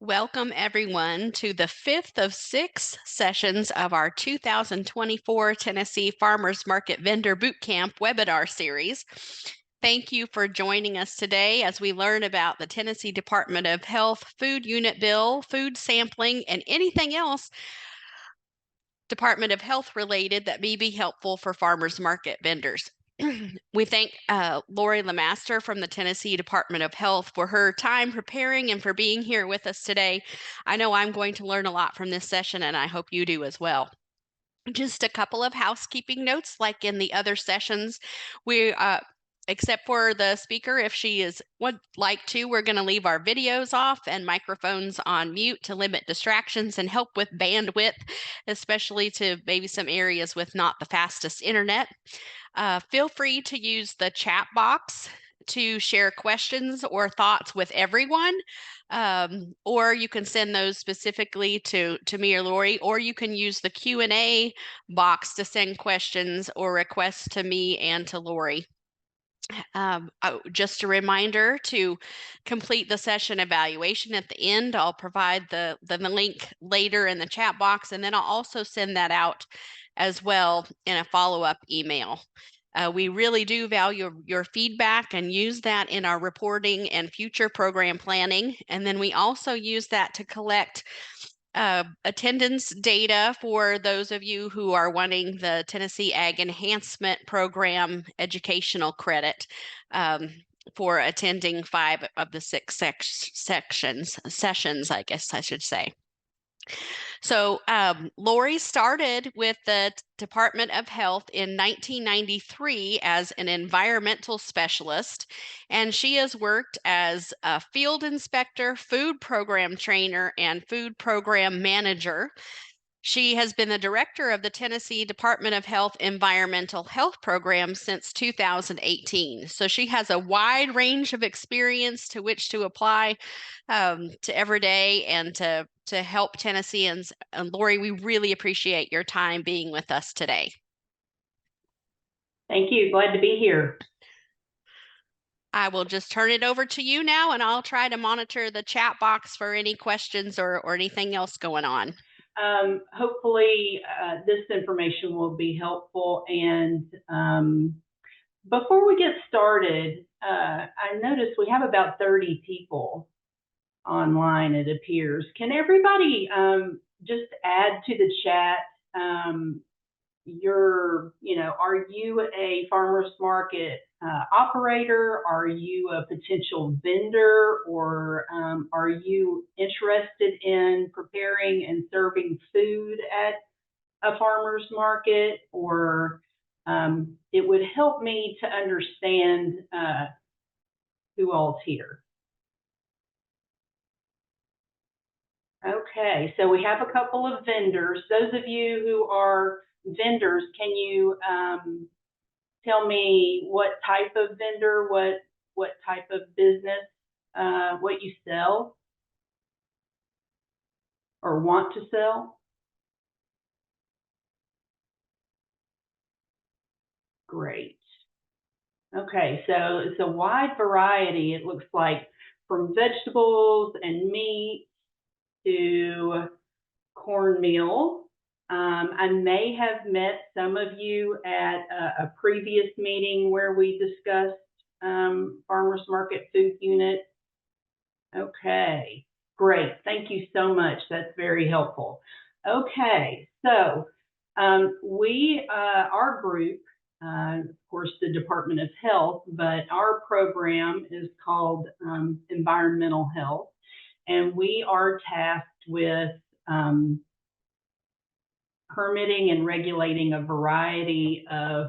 Welcome, everyone, to the fifth of six sessions of our 2024 Tennessee Farmers Market Vendor Bootcamp webinar series. Thank you for joining us today as we learn about the Tennessee Department of Health Food Unit Bill, food sampling, and anything else Department of Health related that may be helpful for farmers market vendors. We thank Lori LeMaster from the Tennessee Department of Health for her time preparing and for being here with us today. I know I'm going to learn a lot from this session, and I hope you do as well. Just a couple of housekeeping notes, like in the other sessions, we except for the speaker, if she would like to, we're going to leave our videos off and microphones on mute to limit distractions and help with bandwidth, especially to maybe some areas with not the fastest internet. Feel free to use the chat box to share questions or thoughts with everyone, or you can send those specifically to me or Lori, or you can use the Q&A box to send questions or requests to me and to Lori. Just a reminder to complete the session evaluation at the end. I'll provide the link later in the chat box, and then I'll also send that out as well in a follow-up email. We really do value your feedback and use that in our reporting and future program planning. And then we also use that to collect attendance data for those of you who are wanting the Tennessee Ag Enhancement Program educational credit for attending 5 of the 6 sessions, I guess I should say. So Lori started with the Department of Health in 1993 as an environmental specialist, and she has worked as a field inspector, food program trainer, and food program manager. She has been the director of the Tennessee Department of Health Environmental Health Program since 2018. So she has a wide range of experience to which to apply to every day and to help Tennesseans. And Lori, we really appreciate your time being with us today. Thank you. Glad to be here. I will just turn it over to you now, and I'll try to monitor the chat box for any questions or anything else going on. Hopefully this information will be helpful. And before we get started, I noticed we have about 30 people online, it appears. Can everybody just add to the chat are you a farmers market operator? Are you a potential vendor? Or are you interested in preparing and serving food at a farmer's market? Or it would help me to understand who all's here. Okay, so we have a couple of vendors. Those of you who are vendors, can you tell me what type of vendor, what type of business, what you sell or want to sell? Great. Okay, so it's a wide variety, it looks like, from vegetables and meat to cornmeal. I may have met some of you at a previous meeting where we discussed farmers market food unit. Okay, great. Thank you so much. That's very helpful. Okay, so our group, of course, the Department of Health, but our program is called Environmental Health, and we are tasked with permitting and regulating a variety of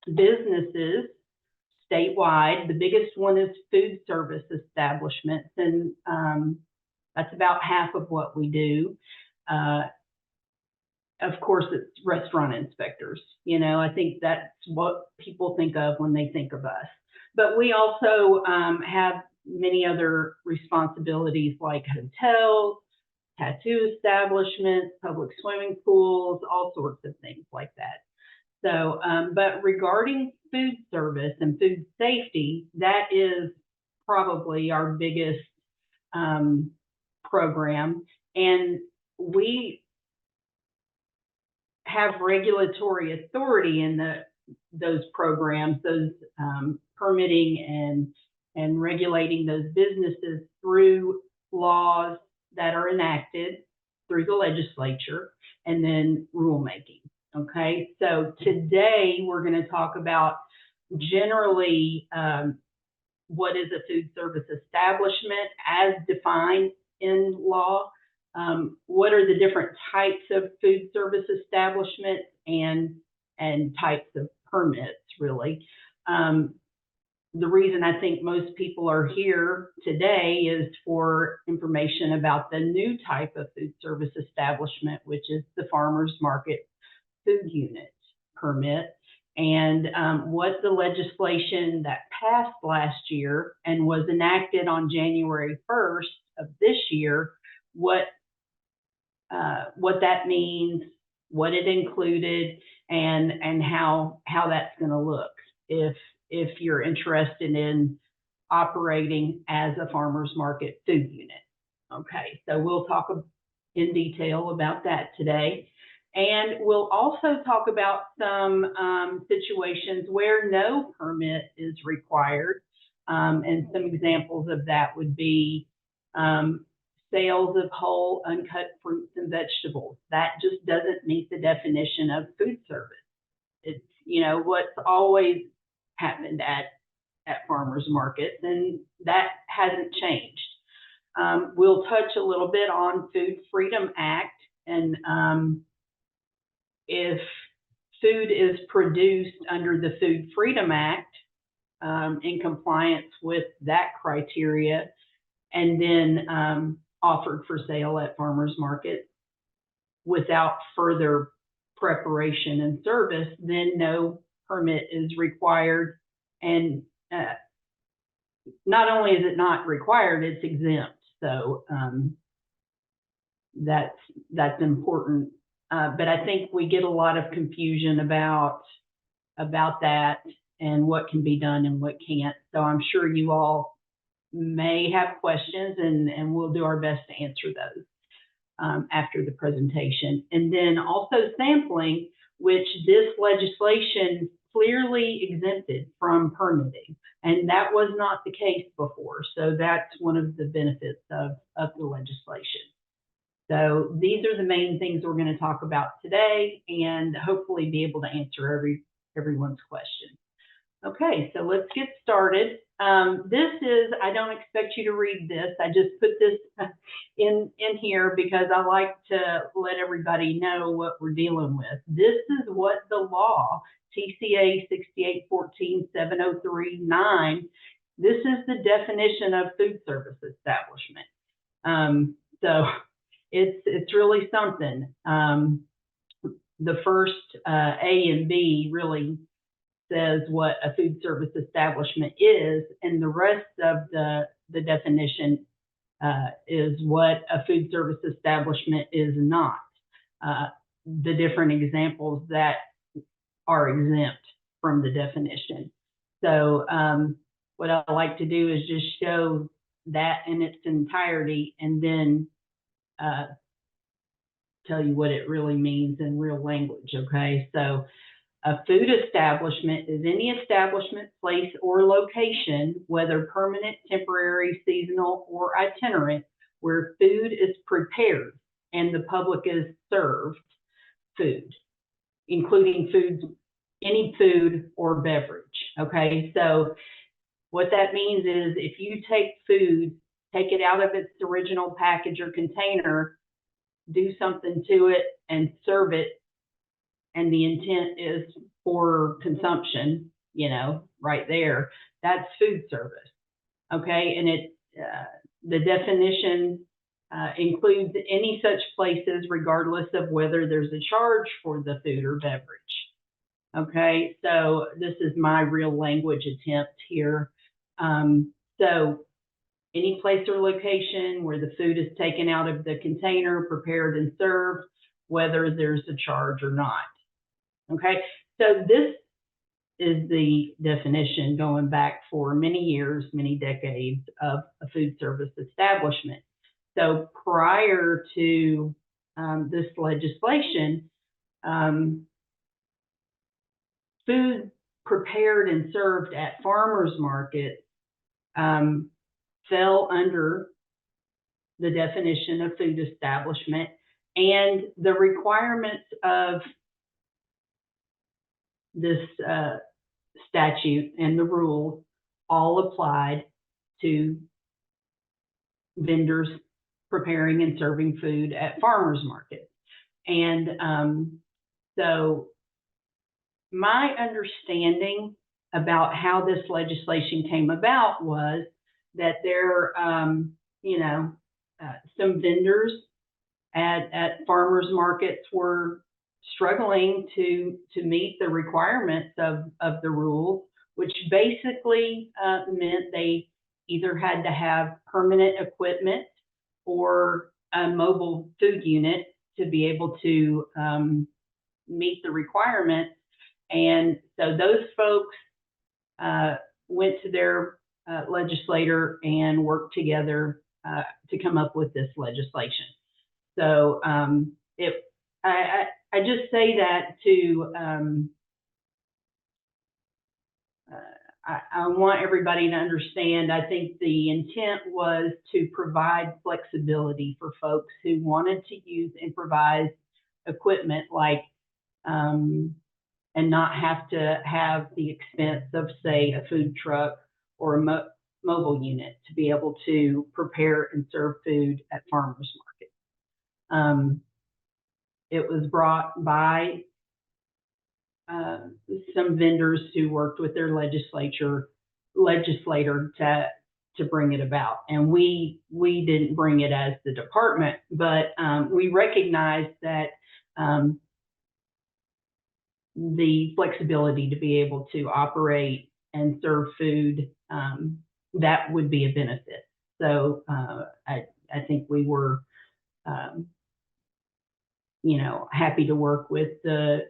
businesses statewide. The biggest one is food service establishments, and that's about half of what we do. Of course, it's restaurant inspectors. I think that's what people think of when they think of us. But we also have many other responsibilities like hotels, tattoo establishments, public swimming pools, all sorts of things like that. So, but regarding food service and food safety, that is probably our biggest program, and we have regulatory authority in those programs, those permitting and regulating those businesses through laws that are enacted through the legislature and then rulemaking. Okay, so today we're going to talk about generally what is a food service establishment as defined in law. What are the different types of food service establishments and types of permits, really. The reason I think most people are here today is for information about the new type of food service establishment, which is the farmers market food unit permit, and what the legislation that passed last year and was enacted on January 1st of this year, what that means, what it included, and how that's going to look if you're interested in operating as a farmers market food unit. Okay, so we'll talk in detail about that today. And we'll also talk about some situations where no permit is required. And some examples of that would be sales of whole uncut fruits and vegetables. That just doesn't meet the definition of food service. It's, what's always happened at farmers markets, and that hasn't changed. We'll touch a little bit on Food Freedom Act, and if food is produced under the Food Freedom Act in compliance with that criteria, and then offered for sale at farmers market without further preparation and service, then no permit is required. And not only is it not required, it's exempt. So that's important. But I think we get a lot of confusion about that and what can be done and what can't. So I'm sure you all may have questions, and we'll do our best to answer those after the presentation. And then also sampling, which this legislation clearly exempted from permitting, and that was not the case before. So that's one of the benefits of the legislation. So these are the main things we're going to talk about today, and hopefully be able to answer everyone's questions. Okay, so let's get started. I don't expect you to read this. I just put this in here because I like to let everybody know what we're dealing with. This is what the law, TCA 6814-703-9, this is the definition of food service establishment. So it's really something. The first A and B really says what a food service establishment is, and the rest of the definition is what a food service establishment is not. The different examples that are exempt from the definition. So what I like to do is just show that in its entirety, and then tell you what it really means in real language. Okay, so a food establishment is any establishment, place, or location, whether permanent, temporary, seasonal, or itinerant, where food is prepared and the public is served food, including any food or beverage. Okay, so what that means is if you take food, take it out of its original package or container, do something to it, and serve it, and the intent is for consumption, right there, that's food service. Okay, and the definition includes any such places regardless of whether there's a charge for the food or beverage. Okay, so this is my real language attempt here. So any place or location where the food is taken out of the container, prepared and served, whether there's a charge or not. Okay, so this is the definition going back for many years, many decades of a food service establishment. So prior to this legislation, food prepared and served at farmers markets fell under the definition of food establishment, and the requirements of this statute and the rules all applied to vendors preparing and serving food at farmers markets. And so my understanding about how this legislation came about was that there, some vendors at farmers markets were struggling to meet the requirements of the rules, which basically meant they either had to have permanent equipment or a mobile food unit to be able to meet the requirements. And so those folks went to their legislator and worked together to come up with this legislation. So I just say that to I want everybody to understand. I think the intent was to provide flexibility for folks who wanted to use improvised equipment, like and not have to have the expense of, say, a food truck or a mobile unit to be able to prepare and serve food at farmers markets. It was brought by some vendors who worked with their legislator to bring it about. And we didn't bring it as the department, but we recognized that the flexibility to be able to operate and serve food, that would be a benefit. So I think we were, happy to work with the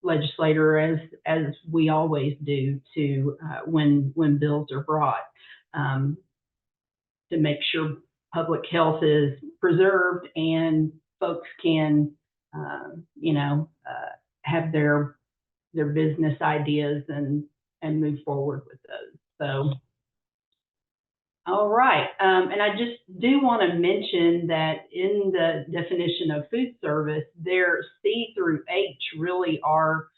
legislator as we always do to when bills are brought to make sure public health is preserved and folks can, have their business ideas and move forward with those. So, all right. And I just do want to mention that in the definition of food service, their C through H really are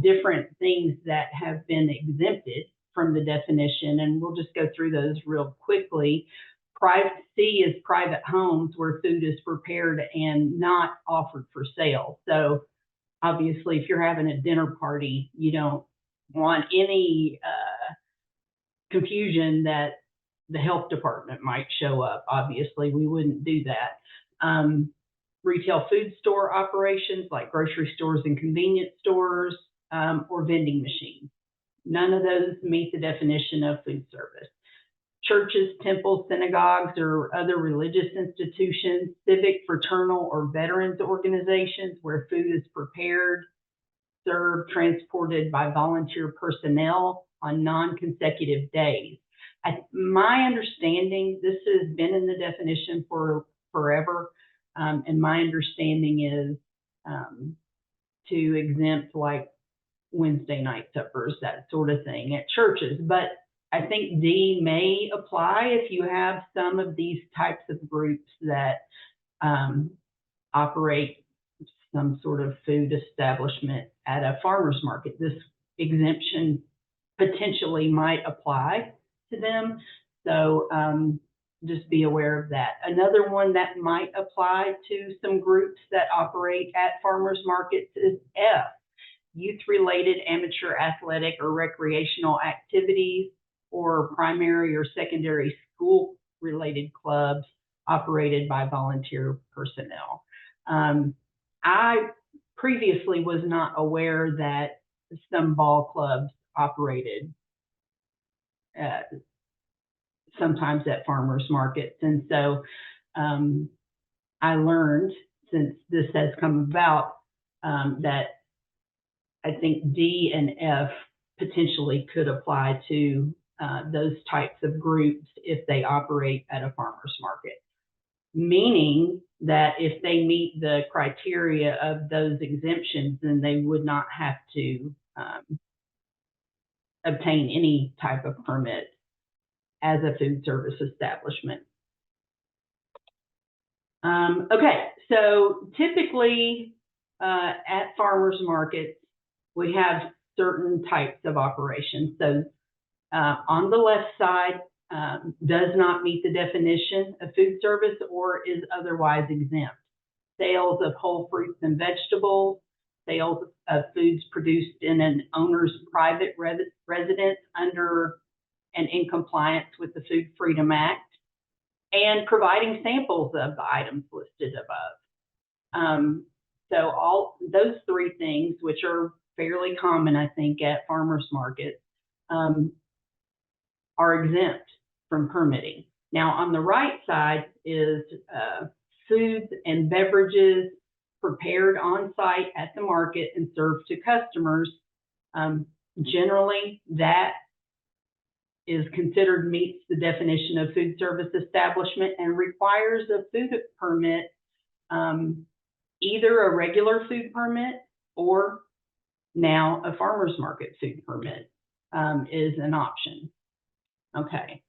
different things that have been exempted from the definition. And we'll just go through those real quickly. C is private homes where food is prepared and not offered for sale. So obviously, if you're having a dinner party, you don't want any confusion that the health department might show up. Obviously, we wouldn't do that. Retail food store operations like grocery stores and convenience stores or vending machines. None of those meet the definition of food service. Churches, temples, synagogues, or other religious institutions, civic, fraternal, or veterans organizations where food is prepared, served, transported by volunteer personnel on non-consecutive days. My understanding, this has been in the definition for forever, and my understanding is to exempt like Wednesday night suppers, that sort of thing at churches. But I think D may apply if you have some of these types of groups that operate some sort of food establishment at a farmer's market. This exemption potentially might apply to them. So just be aware of that. Another one that might apply to some groups that operate at farmers markets is F, youth-related amateur athletic or recreational activities, or primary or secondary school-related clubs operated by volunteer personnel. I previously was not aware that some ball clubs operated sometimes at farmers markets. And so I learned, since this has come about, that I think D and F potentially could apply to those types of groups if they operate at a farmer's market. Meaning that if they meet the criteria of those exemptions, then they would not have to obtain any type of permit as a food service establishment. Okay, so typically at farmers markets, we have certain types of operations. So on the left side, does not meet the definition of food service or is otherwise exempt. Sales of whole fruits and vegetables, sales of foods produced in an owner's private residence under and in compliance with the Food Freedom Act, and providing samples of the items listed above. So all those three things, which are fairly common, I think, at farmers markets, are exempt from permitting. Now, on the right side is foods and beverages prepared on site at the market and served to customers. Generally, that is considered meets the definition of food service establishment and requires a food permit, either a regular food permit or now a farmer's market food permit is an option. Okay,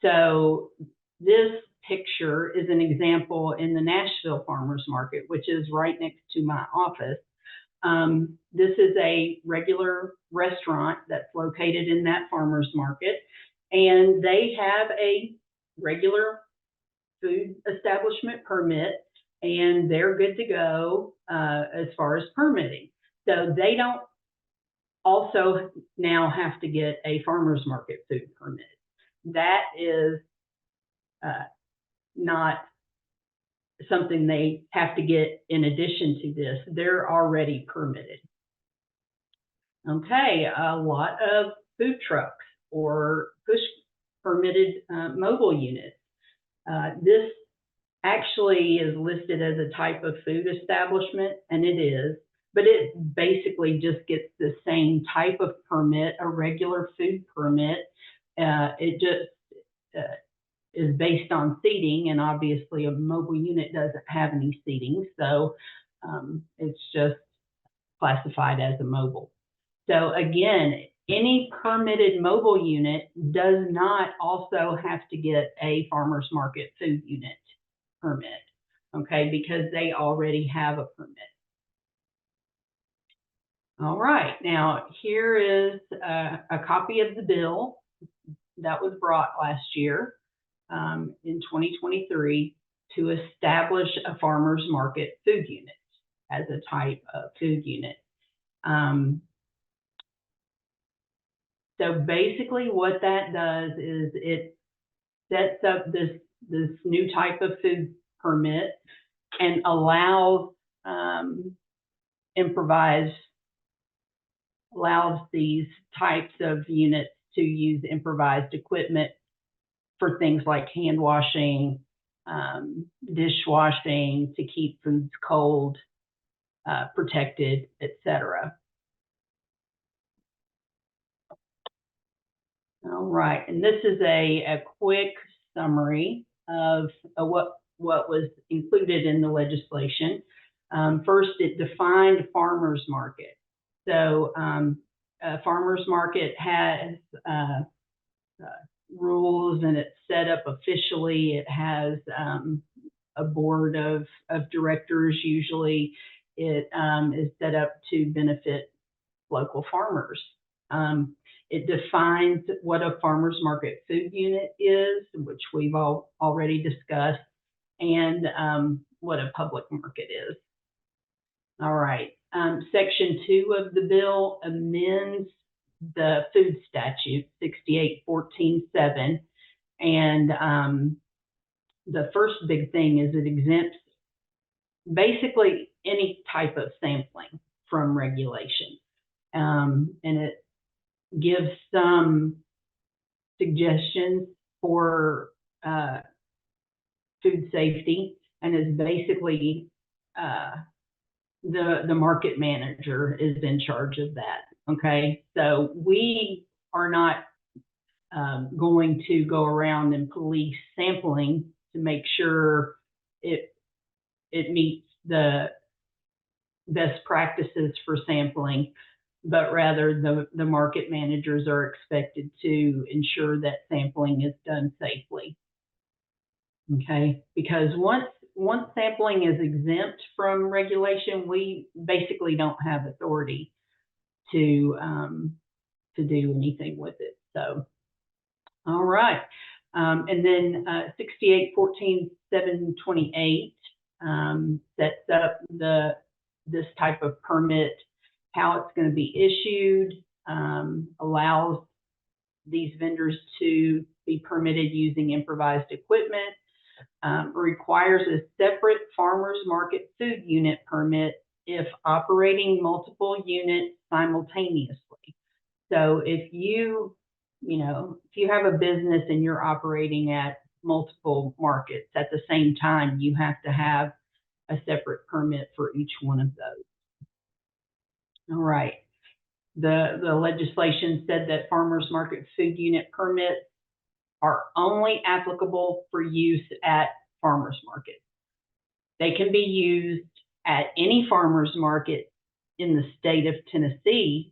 so this picture is an example in the Nashville Farmers Market, which is right next to my office. This is a regular restaurant that's located in that farmer's market, and they have a regular food establishment permit, and they're good to go as far as permitting. So they don't also now have to get a farmer's market food permit. That is not something they have to get in addition to this. They're already permitted. Okay, a lot of food trucks or push permitted mobile units. This actually is listed as a type of food establishment, and it is, but it basically just gets the same type of permit, a regular food permit. It just is based on seating, and obviously a mobile unit doesn't have any seating, so it's just classified as a mobile. So again, any permitted mobile unit does not also have to get a farmer's market food unit permit, okay, because they already have a permit. All right, now here is a copy of the bill that was brought last year in 2023 to establish a farmer's market food unit as a type of food unit. So basically what that does is it sets up this new type of food permit and allows these types of units to use improvised equipment for things like hand washing, dishwashing, to keep foods cold, protected, etc. All right, and this is a quick summary of what was included in the legislation. First, it defined farmers market. So a farmers market has rules, and it's set up officially. It has a board of directors. Usually it is set up to benefit local farmers. It defines what a farmer's market food unit is, which we've already discussed, and what a public market is. All right, Section 2 of the bill amends the food statute 68-14-7, and the first big thing is it exempts basically any type of sampling from regulation, and it gives some suggestions for food safety, and is basically the market manager is in charge of that. Okay, so we are not going to go around and police sampling to make sure it meets the best practices for sampling, but rather the market managers are expected to ensure that sampling is done safely. Okay, because once sampling is exempt from regulation, we basically don't have authority to do anything with it. So, all right, and then 6814-728 sets up this type of permit, how it's going to be issued, allows these vendors to be permitted using improvised equipment, requires a separate farmers market food unit permit if operating multiple units simultaneously. So if you have a business and you're operating at multiple markets at the same time, you have to have a separate permit for each one of those. All right. The legislation said that farmers market food unit permits are only applicable for use at farmers market. They can be used at any farmers market in the state of Tennessee.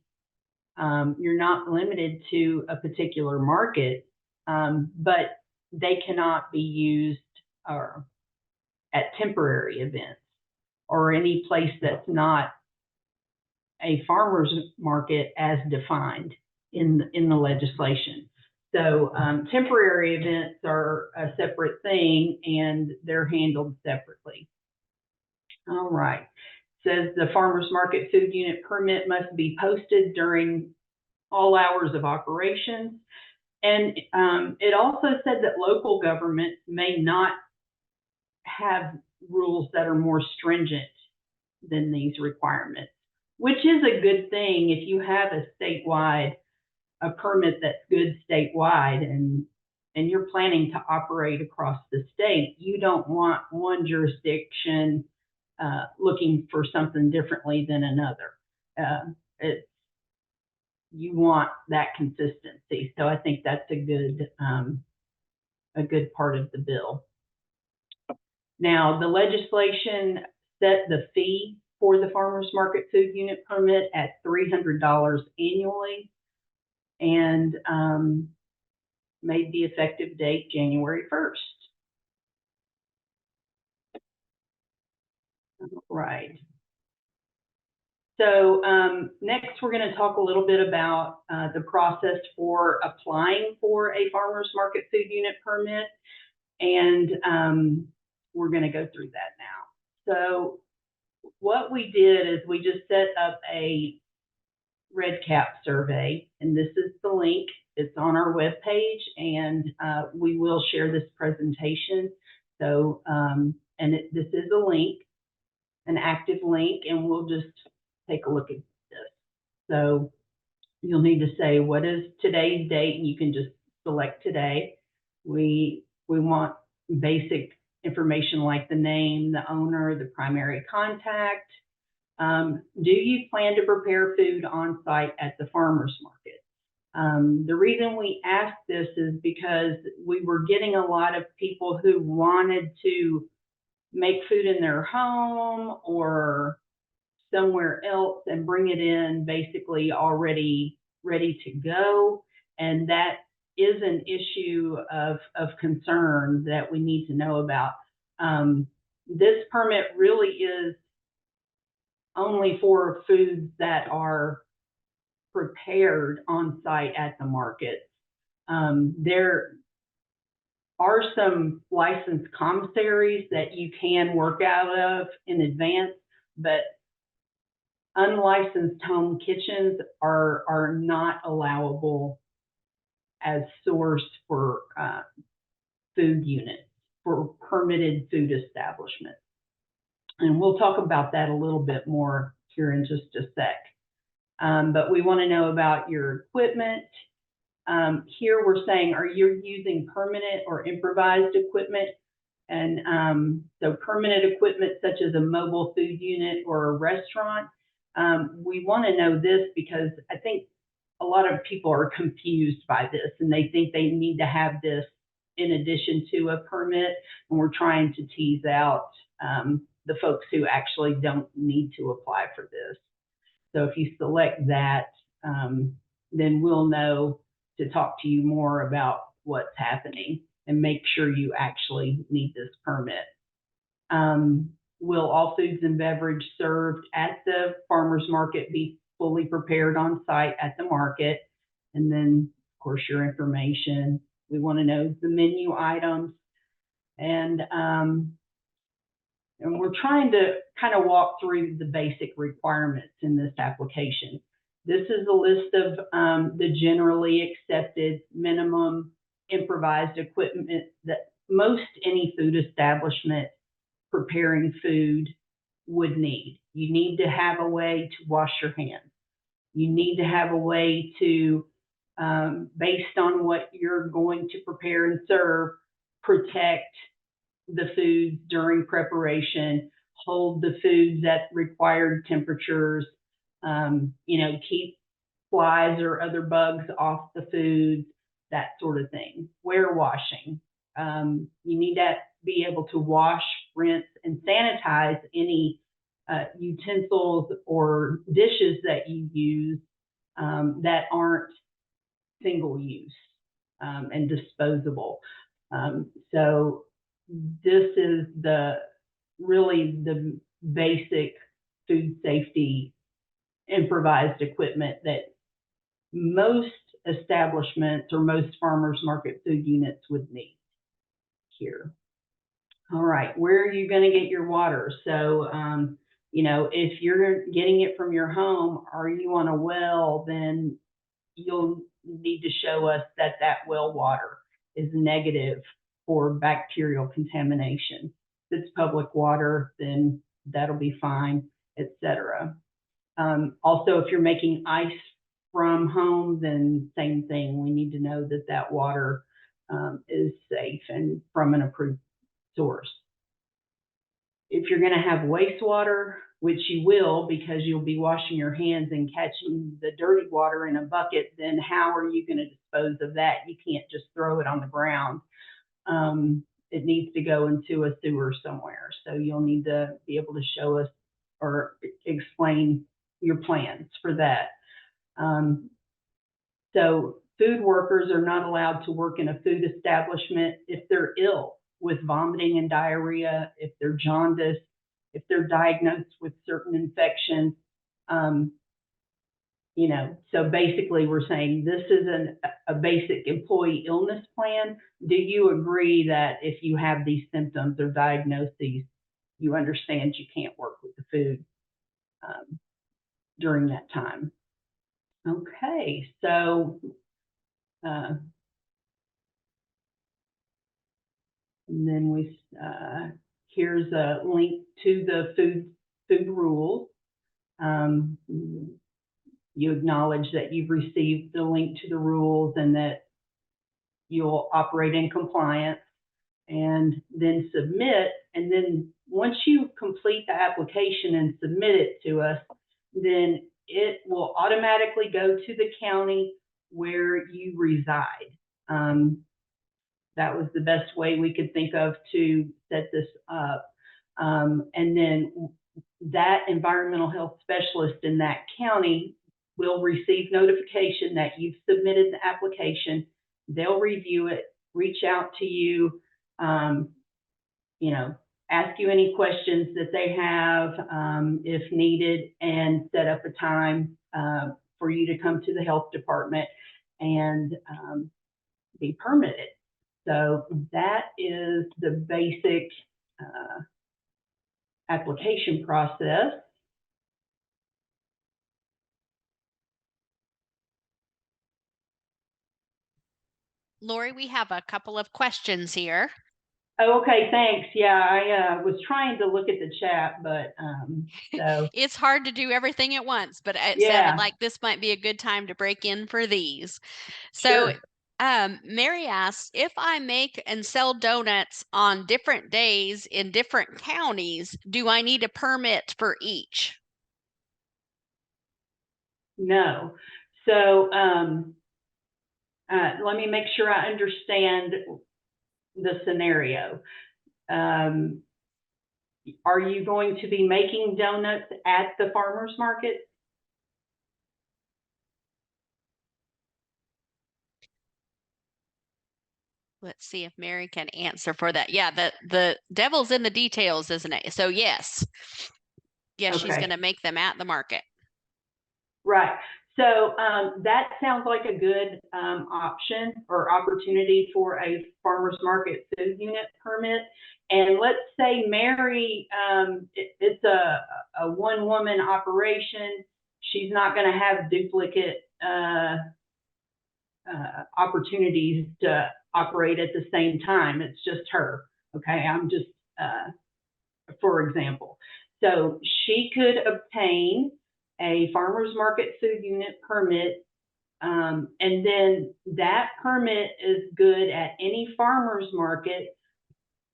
You're not limited to a particular market, but they cannot be used at temporary events or any place that's not a farmer's market as defined in the legislation. So temporary events are a separate thing and they're handled separately. All right. Says the farmer's market food unit permit must be posted during all hours of operations. And it also said that local governments may not have rules that are more stringent than these requirements, which is a good thing if you have a permit that's good statewide and you're planning to operate across the state. You don't want one jurisdiction looking for something differently than another. You want that consistency. So I think that's a good part of the bill. Now, the legislation set the fee for the farmers market food unit permit at $300 annually and made the effective date January 1st. Right. So next we're going to talk a little bit about the process for applying for a farmers market food unit permit, and we're going to go through that now. So what we did is we just set up a REDCap survey, and this is the link. It's on our webpage, and we will share this presentation. So, this is a link, an active link, and we'll just take a look at this. So you'll need to say, what is today's date? And you can just select today. We want basic information like the name, the owner, the primary contact. Do you plan to prepare food on site at the farmer's market? The reason we asked this is because we were getting a lot of people who wanted to make food in their home or somewhere else and bring it in basically already ready to go. And that is an issue of concern that we need to know about. This permit really is only for foods that are prepared on site at the market. There are some licensed commissaries that you can work out of in advance, but unlicensed home kitchens are not allowable as source for food units, for permitted food establishments. And we'll talk about that a little bit more here in just a sec. But we want to know about your equipment. Here we're saying, are you using permanent or improvised equipment? And so permanent equipment such as a mobile food unit or a restaurant, we want to know this because I think a lot of people are confused by this and they think they need to have this in addition to a permit. And we're trying to tease out the folks who actually don't need to apply for this. So if you select that, then we'll know to talk to you more about what's happening and make sure you actually need this permit. Will all foods and beverage served at the farmer's market be fully prepared on site at the market? And then, of course, your information. We want to know the menu items. And we're trying to kind of walk through the basic requirements in this application. This is a list of the generally accepted minimum improvised equipment that most any food establishment preparing food would need. You need to have a way to wash your hands. You need to have a way to, based on what you're going to prepare and serve, protect the foods during preparation, hold the foods at required temperatures, keep flies or other bugs off the foods, that sort of thing. Ware washing. You need to be able to wash, rinse, and sanitize any utensils or dishes that you use that aren't single use and disposable. So this is really the basic food safety improvised equipment that most establishments or most farmers market food units would need here. All right, where are you going to get your water? So, if you're getting it from your home, are you on a well, then you'll need to show us that well water is negative for bacterial contamination. If it's public water, then that'll be fine, etc. Also, if you're making ice from home, then same thing. We need to know that water is safe and from an approved source. If you're going to have wastewater, which you will because you'll be washing your hands and catching the dirty water in a bucket, then how are you going to dispose of that? You can't just throw it on the ground. It needs to go into a sewer somewhere. So you'll need to be able to show us or explain your plans for that. So food workers are not allowed to work in a food establishment if they're ill with vomiting and diarrhea, if they're jaundiced, if they're diagnosed with certain infections. So basically we're saying this is a basic employee illness plan. Do you agree that if you have these symptoms or diagnoses, you understand you can't work with the food during that time? Okay, so and then here's a link to the food rules. You acknowledge that you've received the link to the rules and that you'll operate in compliance, and then submit. And then once you complete the application and submit it to us, then it will automatically go to the county where you reside. That was the best way we could think of to set this up. And then that environmental health specialist in that county will receive notification that you've submitted the application. They'll review it, reach out to you, ask you any questions that they have if needed, and set up a time for you to come to the health department and be permitted. So that is the basic application process. Lori, we have a couple of questions here. Oh, okay, thanks. Yeah, I was trying to look at the chat, but so it's hard to do everything at once, but it yeah. sounded like this might be a good time to break in for these. So Sure. Mary asks, if I make and sell donuts on different days in different counties, do I need a permit for each? No. So let me make sure I understand the scenario. Are you going to be making donuts at the farmer's market? Let's see if Mary can answer for that. Yeah, the devil's in the details, isn't it? So yes. Yes, she's going Okay, to make them at the market. right. So that sounds like a good option or opportunity for a farmer's market food unit permit. And let's say Mary, it's a one-woman operation. She's not going to have duplicate opportunities to operate at the same time. It's just her. Okay, I'm just, for example. So she could obtain a farmer's market food unit permit, and then that permit is good at any farmer's market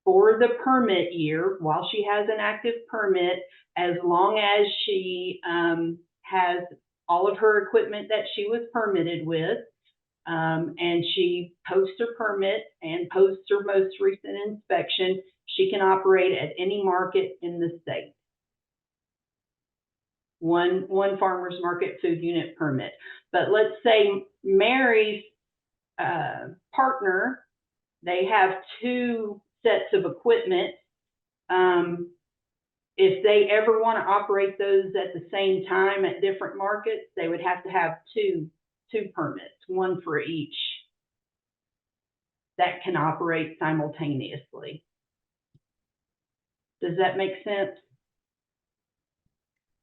for the permit year while she has an active permit, as long as she has all of her equipment that she was permitted with, and she posts her permit and posts her most recent inspection. She can operate at any market in the state. One farmer's market food unit permit. But let's say Mary's partner, they have two sets of equipment. If they ever want to operate those at the same time at different markets, they would have to have two permits, one for each, that can operate simultaneously. Does that make sense?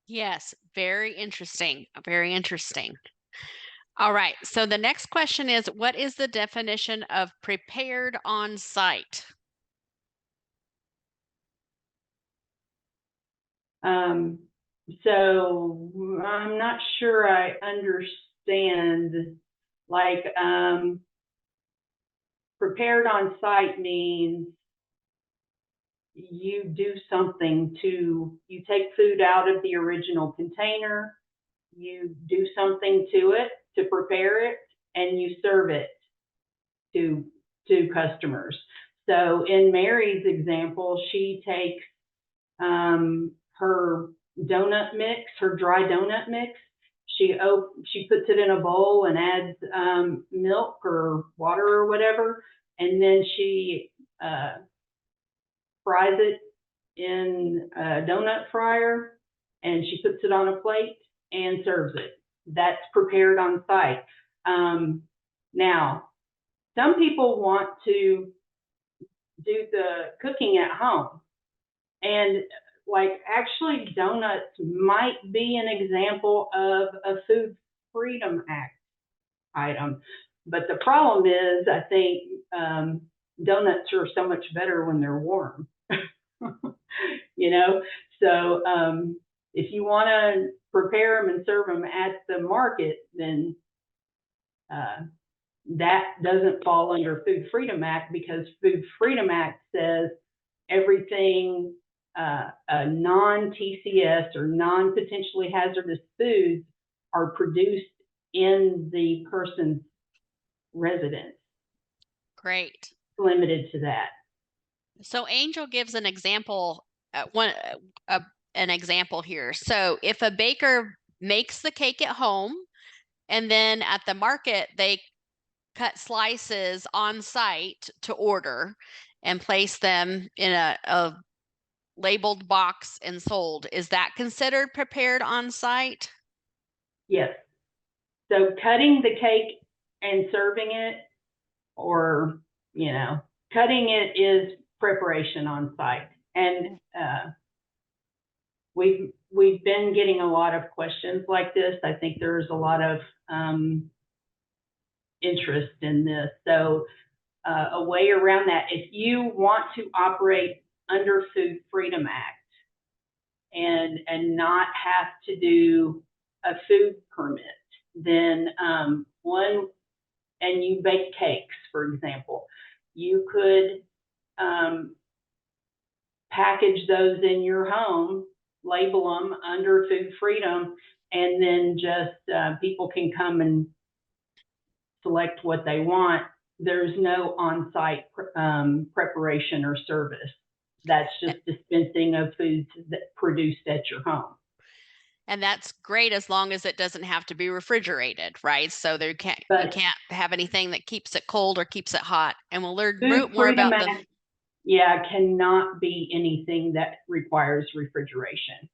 Yes, very interesting. Very interesting. All right. So the next question is, what is the definition of prepared on site? So I'm not sure I understand. Like, prepared on site means you do something to, you take food out of the original container, you do something to it to prepare it, and you serve it to customers. So in Mary's example, she takes her donut mix, her dry donut mix. She puts it in a bowl and adds milk or water or whatever, and then she fries it in a donut fryer, and she puts it on a plate and serves it. That's prepared on site. Now, some people want to do the cooking at home, and like actually donuts might be an example of a Food Freedom Act item. But the problem is, I think donuts are so much better when they're warm. You know, so if you want to prepare them and serve them at the market, then that doesn't fall under Food Freedom Act, because Food Freedom Act says everything non-TCS or non-potentially hazardous foods are produced in the person's residence. Great. Limited to that. So Angel gives an example, an example here. So if a baker makes the cake at home and then at the market they cut slices on site to order and place them in a labeled box and sold, is that considered prepared on site? Yes. So cutting the cake and serving it, or, you know, cutting it is preparation on site. And we've been getting a lot of questions like this. I think there's a lot of interest in this. So a way around that, if you want to operate under Food Freedom Act and not have to do a food permit, then one and you bake cakes, for example, you could package those in your home, label them under Food Freedom, and then just people can come and select what they want. There's no on-site preparation or service. That's just dispensing of foods that produced at your home. And that's great as long as it doesn't have to be refrigerated, right? So you can't have anything that keeps it cold or keeps it hot. And we'll learn more about the. Yeah, cannot be anything that requires refrigeration.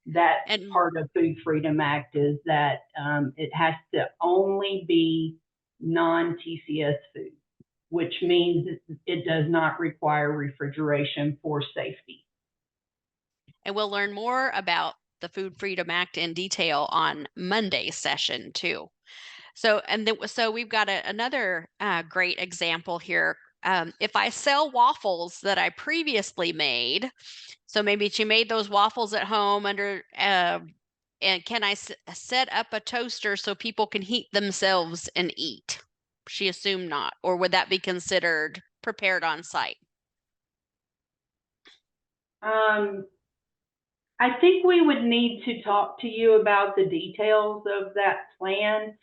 That part of Food Freedom Act is that it has to only be non-TCS food, which means it does not require refrigeration for safety. And we'll learn more about the Food Freedom Act in detail on Monday's session too. So we've got another great example here. If I sell waffles that I previously made, so maybe she made those waffles at home under, and can I set up a toaster so people can heat themselves and eat? She assumed not, or would that be considered prepared on site? I think we would need to talk to you about the details of that plan.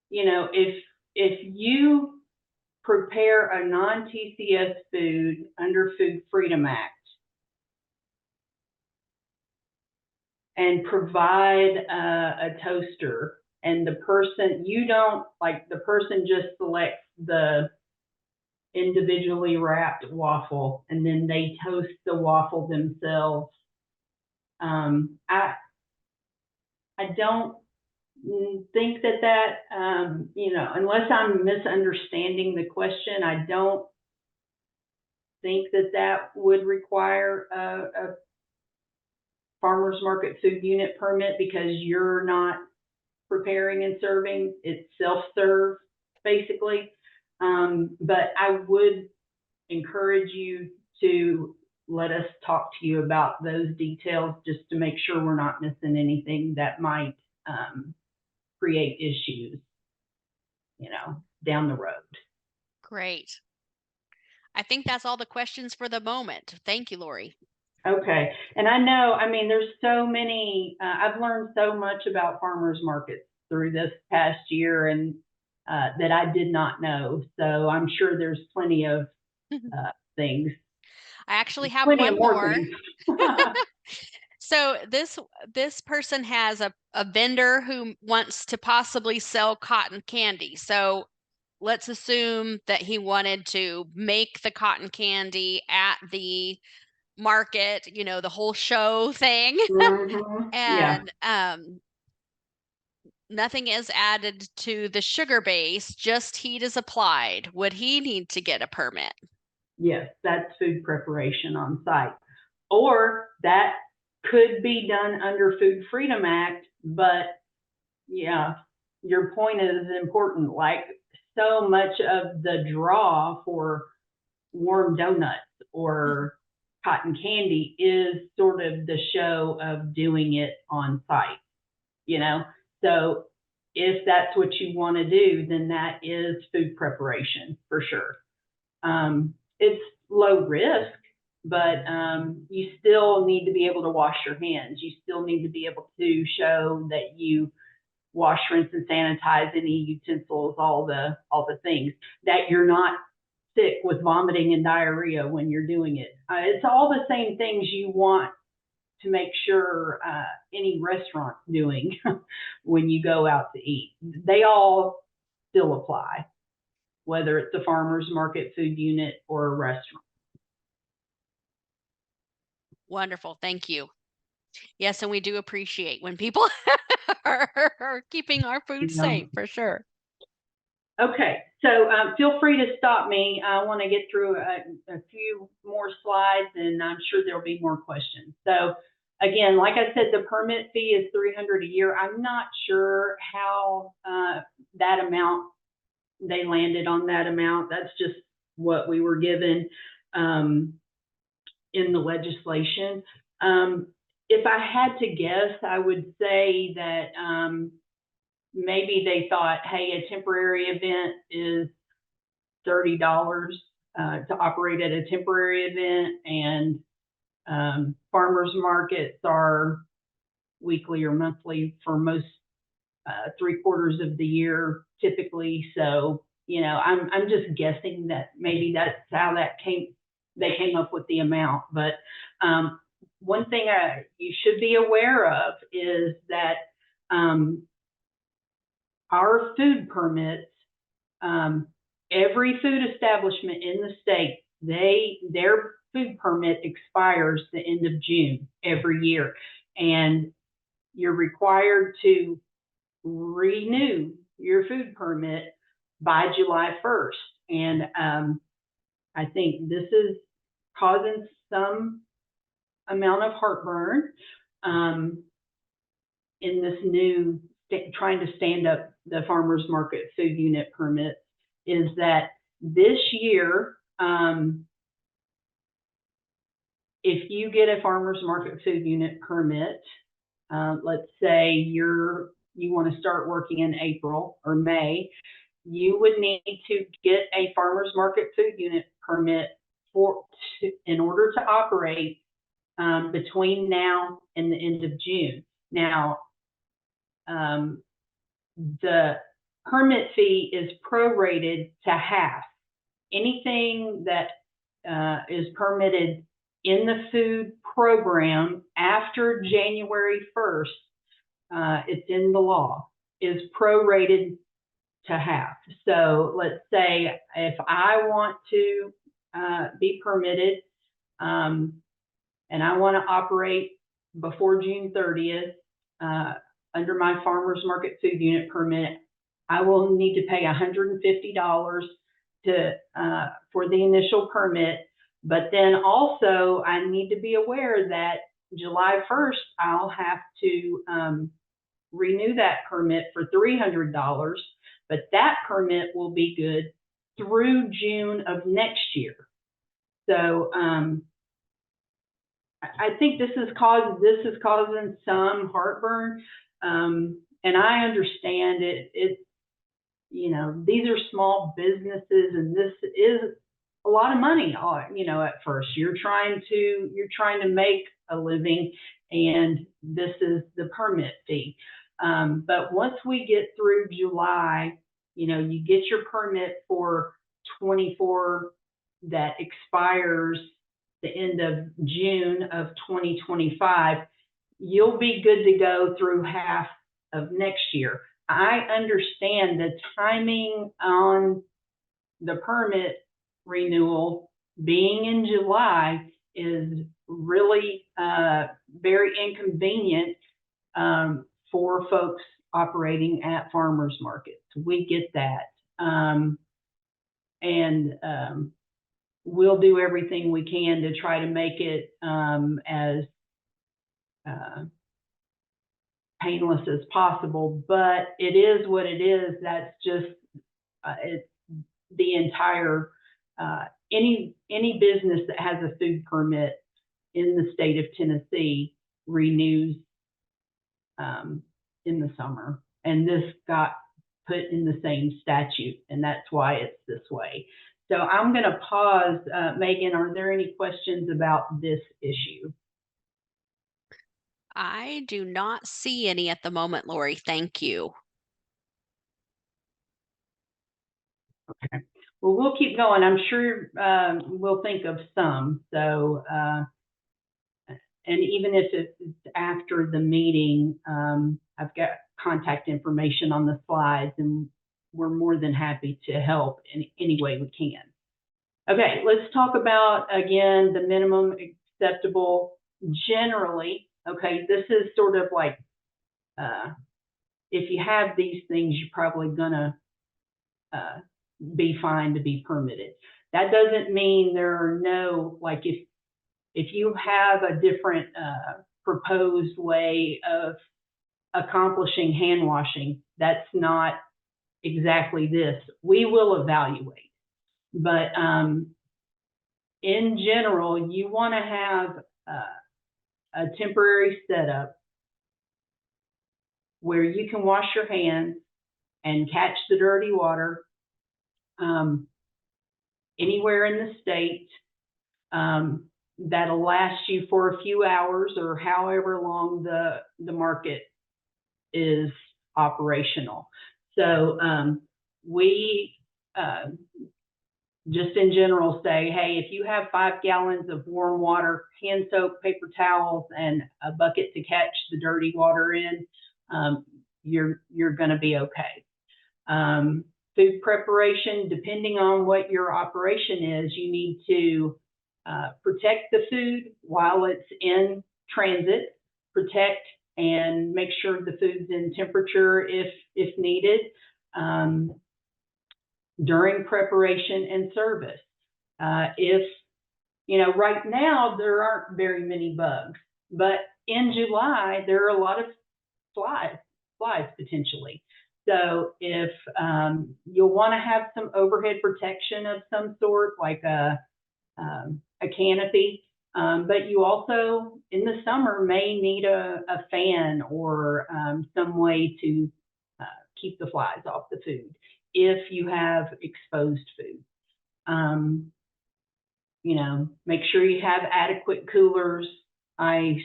You know, if you prepare a non-TCS food under Food Freedom Act and provide a toaster, and the person, you don't, like, the person just selects the individually wrapped waffle and then they toast the waffle themselves. I don't think that you know, unless I'm misunderstanding the question, I don't think that would require a farmer's market food unit permit, because you're not preparing and serving. It's self-serve, basically. But I would encourage you to let us talk to you about those details, just to make sure we're not missing anything that might create issues, you know, down the road. Great. I think that's all the questions for the moment. Thank you, Lori. Okay. And I know, I mean, there's so many, I've learned so much about farmers markets through this past year, and that I did not know. So I'm sure there's plenty of things. I actually have one more. So this person has a vendor who wants to possibly sell cotton candy. So let's assume that he wanted to make the cotton candy at the market, you know, the whole show thing. And nothing is added to the sugar base, just heat is applied. Would he need to get a permit? Yes, that's food preparation on site. Or that could be done under Food Freedom Act, but yeah, your point is important. Like, so much of the draw for warm donuts or cotton candy is sort of the show of doing it on site, you know? So if that's what you want to do, then that is food preparation for sure. It's low risk, but you still need to be able to wash your hands. You still need to be able to show that you wash, rinse, and sanitize any utensils, all the things, that you're not sick with vomiting and diarrhea when you're doing it. It's all the same things you want to make sure any restaurant's doing when you go out to eat. They all still apply, whether it's a farmer's market food unit or a restaurant. Wonderful. Thank you. Yes, and we do appreciate when people are keeping our food safe, for sure. Okay, so feel free to stop me. I want to get through a few more slides, and I'm sure there'll be more questions. So again, like I said, the permit fee is $300 a year. I'm not sure how that amount, they landed on that amount. That's just what we were given in the legislation. if I had to guess, I would say that maybe they thought, hey, a temporary event is $30 to operate at a temporary event, and farmers markets are weekly or monthly for most 3/4 of the year typically. So, I'm just guessing that maybe that's how they came up with the amount. But one thing you should be aware of is that our food permits, every food establishment in the state, their food permit expires the end of June every year, and you're required to renew your food permit by July 1st. And I think this is causing some amount of heartburn in this new trying to stand up the farmers market food unit permit, is that this year, if you get a farmers market food unit permit, let's say you want to start working in April or May, you would need to get a farmers market food unit permit in order to operate between now and the end of June. Now, the permit fee is prorated to half. Anything that is permitted in the food program after January 1st, it's in the law, is prorated to half. So let's say if I want to be permitted and I want to operate before June 30th under my farmers market food unit permit, I will need to pay $150 for the initial permit. But then also I need to be aware that July 1st, I'll have to renew that permit for $300, but that permit will be good through June of next year. So I think this is causing some heartburn, and I understand it. These are small businesses, and this is a lot of money. At first you're trying to make a living, and this is the permit fee. But once we get through July, you get your permit for 24 that expires the end of June of 2025, you'll be good to go through half of next year. I understand the timing on the permit renewal being in July is really very inconvenient for folks operating at farmers markets. We get that. And we'll do everything we can to try to make it as painless as possible, but it is what it is. That's just it's the entire any business that has a food permit in the state of Tennessee renews in the summer, and this got put in the same statute, and that's why it's this way. So I'm going to pause. Megan, are there any questions about this issue? I do not see any at the moment, Lori. Thank you. Okay. Well, we'll keep going. I'm sure we'll think of some. So, and even if it's after the meeting, I've got contact information on the slides, and we're more than happy to help in any way we can. Okay, let's talk about, again, the minimum acceptable generally. Okay, this is sort of like, if you have these things, you're probably gonna be fine to be permitted. That doesn't mean there are no, like if you have a different proposed way of accomplishing hand washing, that's not exactly this. We will evaluate. But in general, you want to have a temporary setup where you can wash your hands and catch the dirty water anywhere in the state. That'll last you for a few hours or however long the market is operational. So we just in general say, hey, if you have 5 gallons of warm water, hand soap, paper towels, and a bucket to catch the dirty water in, you're going to be okay. Food preparation, depending on what your operation is, you need to protect the food while it's in transit, protect and make sure the food's in temperature if needed, during preparation and service. If, right now there aren't very many bugs, but in July, there are a lot of flies potentially. So if you'll want to have some overhead protection of some sort, like a canopy, but you also in the summer may need a fan or some way to keep the flies off the food if you have exposed food. Make sure you have adequate coolers, ice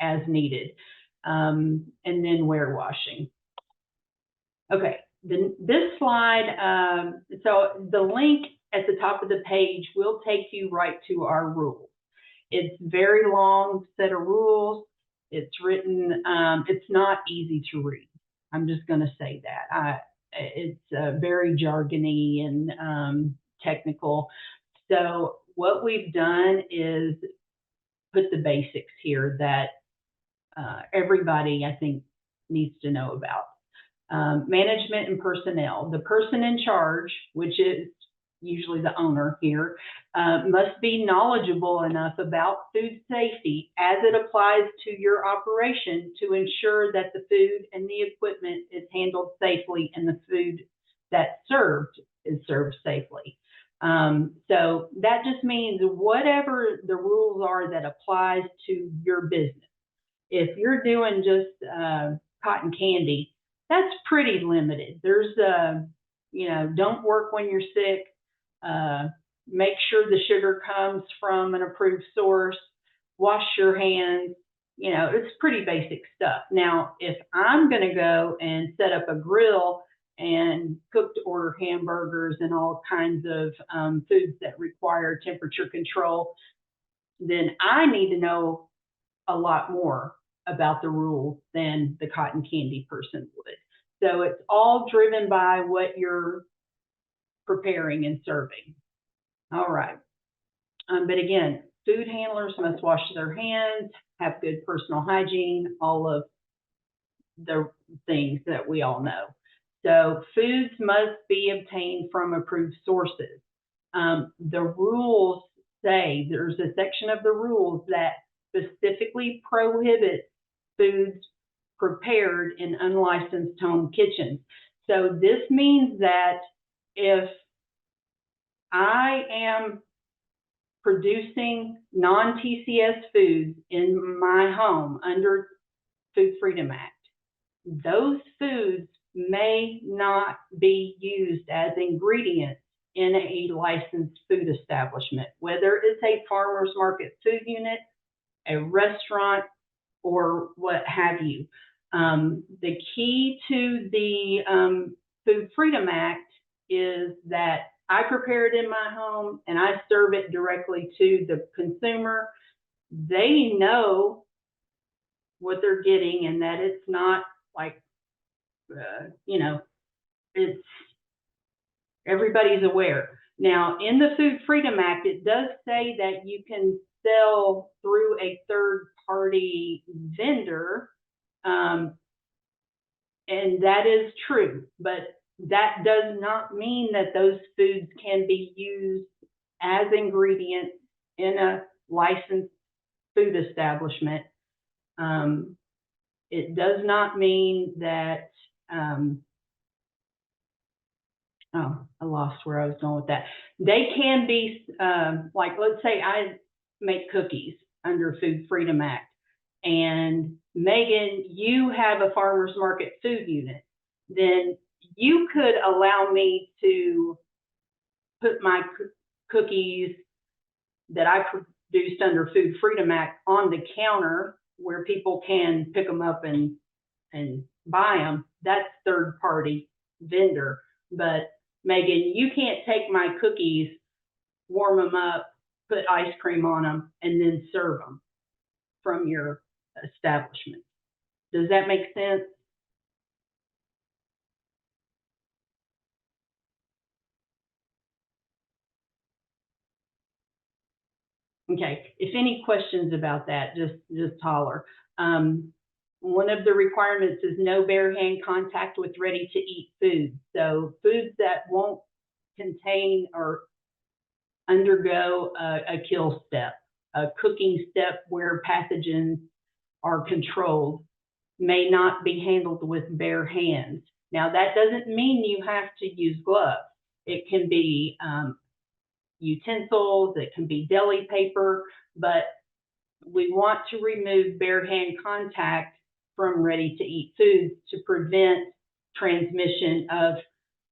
as needed, and then ware washing. Okay, this slide, so the link at the top of the page will take you right to our rules. It's a very long set of rules. It's written, it's not easy to read. I'm just going to say that. It's very jargony and technical. So what we've done is put the basics here that everybody, I think, needs to know about. Management and personnel. The person in charge, which is usually the owner here, must be knowledgeable enough about food safety as it applies to your operation to ensure that the food and the equipment is handled safely and the food that's served is served safely. So that just means whatever the rules are that applies to your business. If you're doing just cotton candy, that's pretty limited. There's don't work when you're sick. Make sure the sugar comes from an approved source. Wash your hands. It's pretty basic stuff. Now, if I'm going to go and set up a grill and cook to order hamburgers and all kinds of foods that require temperature control, then I need to know a lot more about the rules than the cotton candy person would. So it's all driven by what you're preparing and serving. All right. But again, food handlers must wash their hands, have good personal hygiene, all of the things that we all know. So foods must be obtained from approved sources. The rules say, there's a section of the rules that specifically prohibits foods prepared in unlicensed home kitchens. So this means that if I am producing non-TCS foods in my home under Food Freedom Act, those foods may not be used as ingredients in a licensed food establishment, whether it's a farmer's market food unit, a restaurant, or what have you. The key to the Food Freedom Act is that I prepare it in my home and I serve it directly to the consumer. They know what they're getting and that it's not like, it's everybody's aware. Now, in the Food Freedom Act, it does say that you can sell through a third-party vendor, and that is true, but that does not mean that those foods can be used as ingredients in a licensed food establishment. It does not mean that, I lost where I was going with that. They can be, like, let's say I make cookies under Food Freedom Act. And Megan, you have a farmers market food unit. Then you could allow me to put my cookies that I produced under Food Freedom Act on the counter where people can pick them up and buy them. That's third party vendor. But Megan, you can't take my cookies, warm them up, put ice cream on them, and then serve them from your establishment. Does that make sense? Okay, if any questions about that, just holler. One of the requirements is no bare hand contact with ready to eat food. So foods that won't contain or undergo a kill step, a cooking step where pathogens are controlled, may not be handled with bare hands. Now that doesn't mean you have to use gloves. It can be utensils, it can be deli paper, but we want to remove bare hand contact from ready to eat foods to prevent transmission of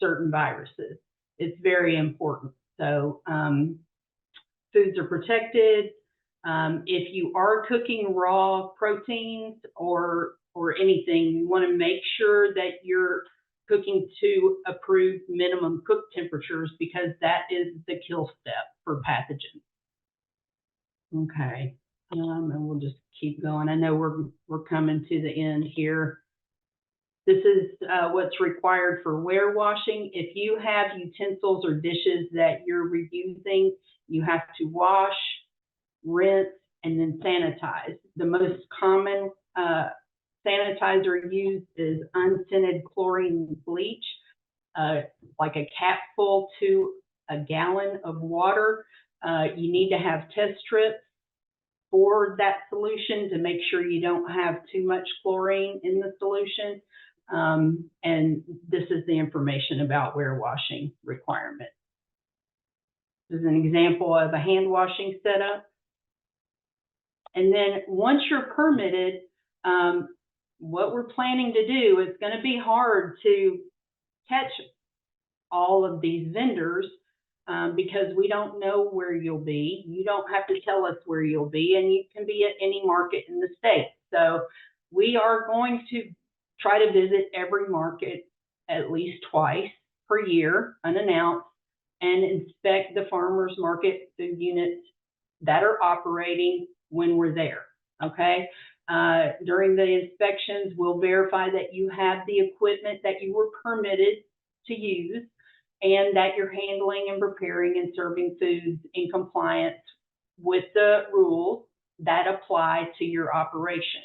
certain viruses. It's very important. So foods are protected. If you are cooking raw proteins or anything, you want to make sure that you're cooking to approved minimum cook temperatures because that is the kill step for pathogens. Okay, and we'll just keep going. I know we're coming to the end here. This is what's required for ware washing. If you have utensils or dishes that you're reusing, you have to wash, rinse, and then sanitize. The most common sanitizer used is unscented chlorine bleach, like a capful to a gallon of water. You need to have test strips for that solution to make sure you don't have too much chlorine in the solution. And this is the information about ware washing requirement. This is an example of a hand washing setup. And then once you're permitted, what we're planning to do is going to be hard to catch all of these vendors because we don't know where you'll be. You don't have to tell us where you'll be, and you can be at any market in the state. So we are going to try to visit every market at least twice per year, unannounced, and inspect the farmers market food units that are operating when we're there, okay? During the inspections, we'll verify that you have the equipment that you were permitted to use and that you're handling and preparing and serving foods in compliance with the rules that apply to your operation.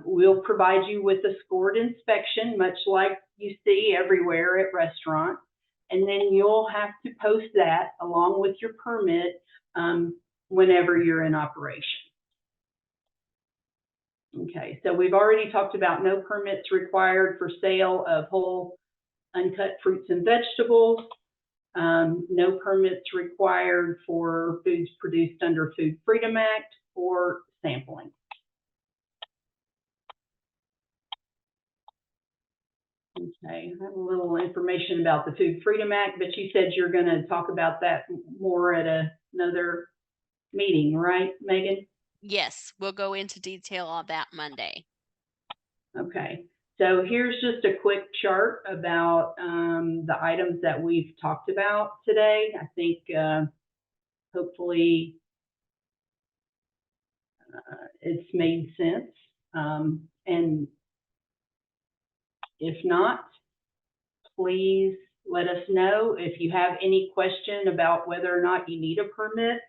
We'll provide you with a scored inspection, much like you see everywhere at restaurants, and then you'll have to post that along with your permit whenever you're in operation. Okay, so we've already talked about no permits required for sale of whole uncut fruits and vegetables, no permits required for foods produced under Food Freedom Act or sampling. Okay, I have a little information about the Food Freedom Act, but you said you're going to talk about that more at another meeting, right, Megan? Yes, we'll go into detail on that Monday. Okay, so here's just a quick chart about the items that we've talked about today. I think hopefully it's made sense. And if not, please let us know. If you have any question about whether or not you need a permit,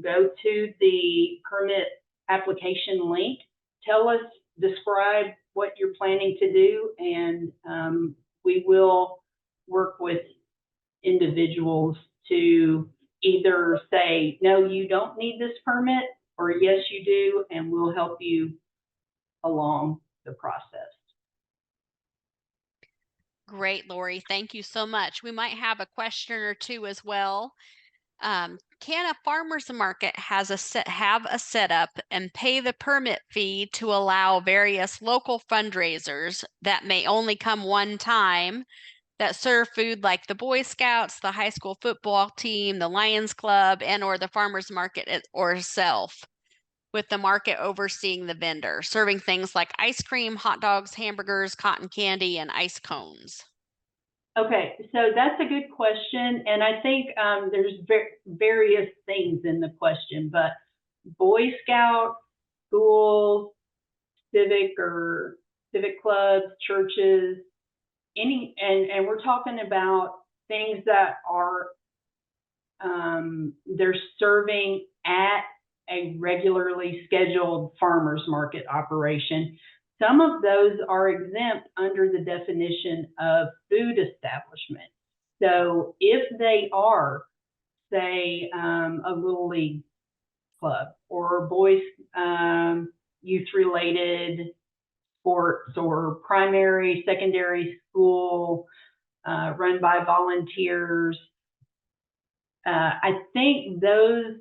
go to the permit application link. Tell us, describe what you're planning to do, and we will work with individuals to either say, no, you don't need this permit, or yes, you do, and we'll help you along the process. Great, Lori. Thank you so much. We might have a question or two as well. can a farmer's market have a setup and pay the permit fee to allow various local fundraisers that may only come one time that serve food like the Boy Scouts, the high school football team, the Lions Club, and or the farmer's market or itself, with the market overseeing the vendor, serving things like ice cream, hot dogs, hamburgers, cotton candy, and ice cones? Okay, so that's a good question, and I think there's various things in the question, but Boy Scout, schools, civic clubs, churches, and we're talking about things that are they're serving at a regularly scheduled farmers market operation. Some of those are exempt under the definition of food establishment. So if they are, say, a Little League club or boys youth-related sports or primary, secondary school run by volunteers, I think those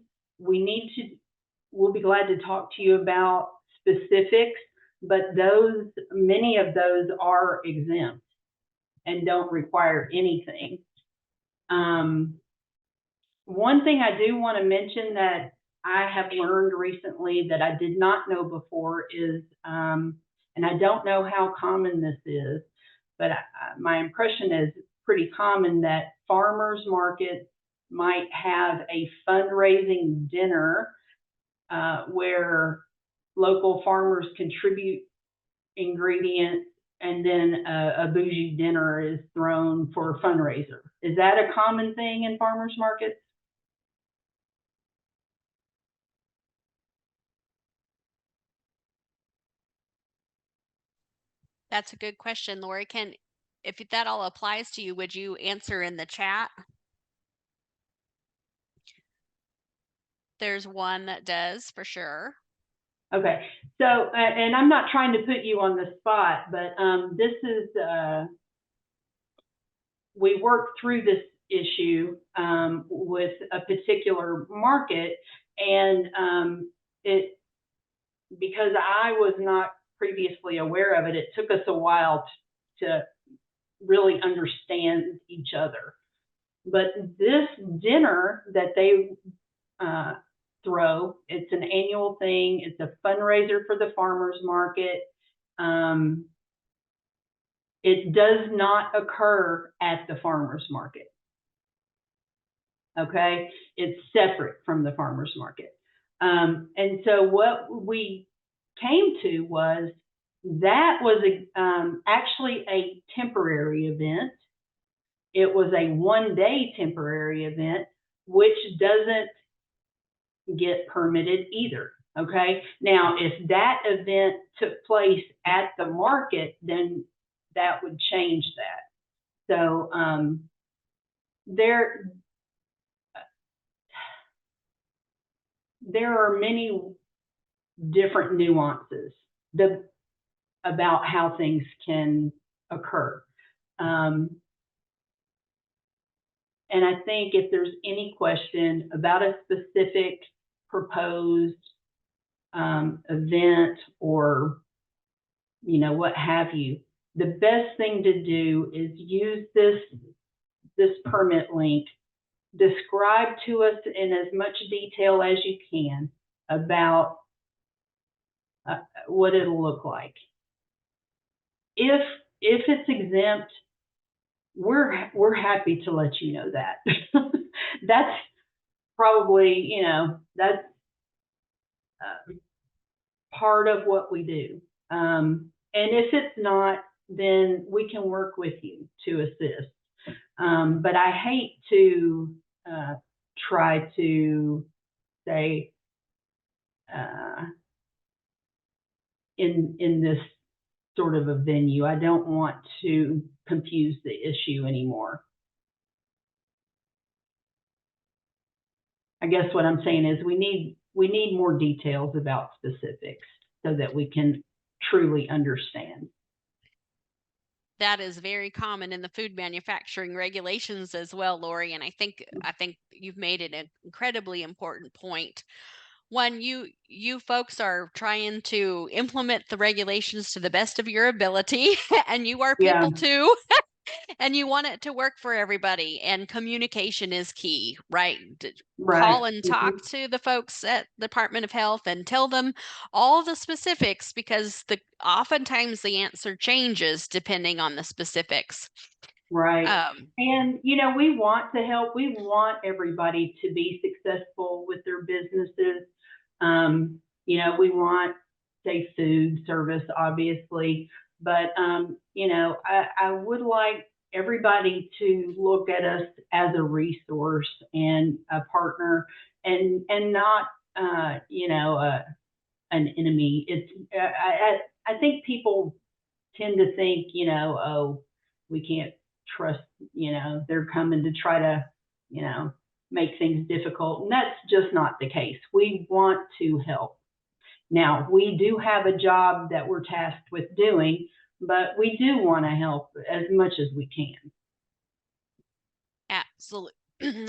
we'll be glad to talk to you about specifics, but many of those are exempt and don't require anything. One thing I do want to mention that I have learned recently that I did not know before is, and I don't know how common this is, but my impression is pretty common that farmers markets might have a fundraising dinner where local farmers contribute ingredients and then a bougie dinner is thrown for a fundraiser. Is that a common thing in farmers markets? That's a good question, Lori. If that all applies to you, would you answer in the chat? There's one that does for sure. Okay, so, and I'm not trying to put you on the spot, but this is, we worked through this issue with a particular market, and because I was not previously aware of it, it took us a while to really understand each other. But this dinner that they throw, it's an annual thing. It's a fundraiser for the farmers market. It does not occur at the farmers market. Okay, it's separate from the farmers market. And so what we came to was that was actually a temporary event. It was a one-day temporary event, which doesn't get permitted either. Okay, now if that event took place at the market, then that would change that. So there are many different nuances about how things can occur. And I think if there's any question about a specific proposed event or, what have you, the best thing to do is use this permit link, describe to us in as much detail as you can about what it'll look like. If it's exempt, we're happy to let you know that. That's probably, that's part of what we do. And if it's not, then we can work with you to assist. But I hate to try to say in this sort of a venue, I don't want to confuse the issue anymore. I guess what I'm saying is we need more details about specifics so that we can truly understand. That is very common in the food manufacturing regulations as well, Lori. And I think you've made an incredibly important point. One, you folks are trying to implement the regulations to the best of your ability, and you are Yeah, people too, and you want it to work for everybody. And communication is key, right? right. Call and Mhm. talk to the folks at the Department of Health and tell them all the specifics, because oftentimes the answer changes depending on the specifics. Right. Um, And, we want to help. We want everybody to be successful with their businesses. We want, say, food service, obviously. But, I would like everybody to look at us as a resource and a partner, and not, an enemy. I think people tend to think, oh, we can't trust, they're coming to try to, you know, make things difficult. And that's just not the case. We want to help. Now, we do have a job that we're tasked with doing, but we do want to help as much as we can. absolutely.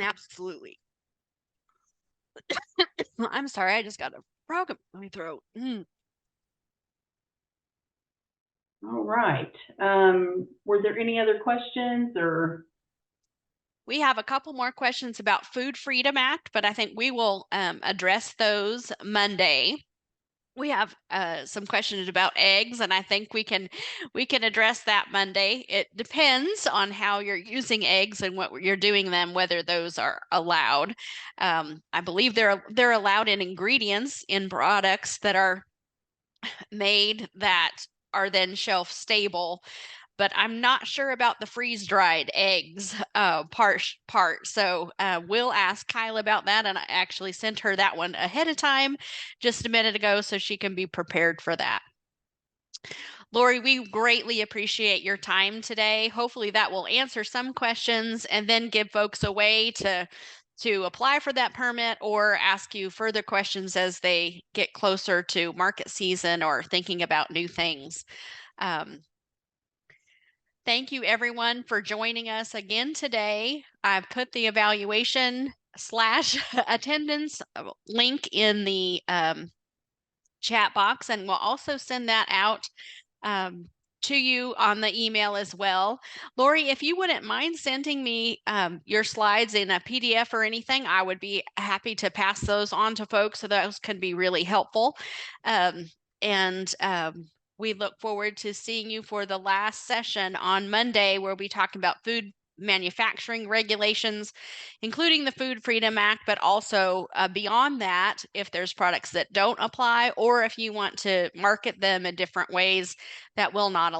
Absolutely. I'm sorry, I just got a frog in my throat. All right. Were there any other questions or? We have a couple more questions about Food Freedom Act, but I think we will address those Monday. We have some questions about eggs, and I think we can address that Monday. It depends on how you're using eggs and what you're doing them, whether those are allowed. I believe they're allowed in ingredients in products that are made that are then shelf stable, but I'm not sure about the freeze dried eggs part. So we'll ask Kyle about that, and I actually sent her that one ahead of time just a minute ago so she can be prepared for that. Lori, we greatly appreciate your time today. Hopefully that will answer some questions and then give folks a way to apply for that permit or ask you further questions as they get closer to market season or thinking about new things. Um, Thank you everyone for joining us again today. I've put the evaluation slash attendance link in the chat box, and we'll also send that out um, to you on the email as well. Lori, if you wouldn't mind sending me your slides in a PDF or anything, I would be happy to pass those on to folks, so those can be really helpful. And we look forward to seeing you for the last session on Monday, where we'll be talking about food manufacturing regulations, including the Food Freedom Act, but also beyond that, if there's products that don't apply, or if you want to market them in different ways that will not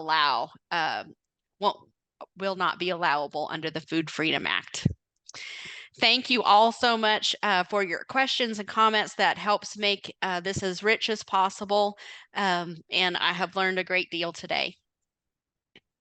will not be allowable under the Food Freedom Act. Thank you all so much for your questions and comments. That helps make this as rich as possible. And I have learned a great deal today.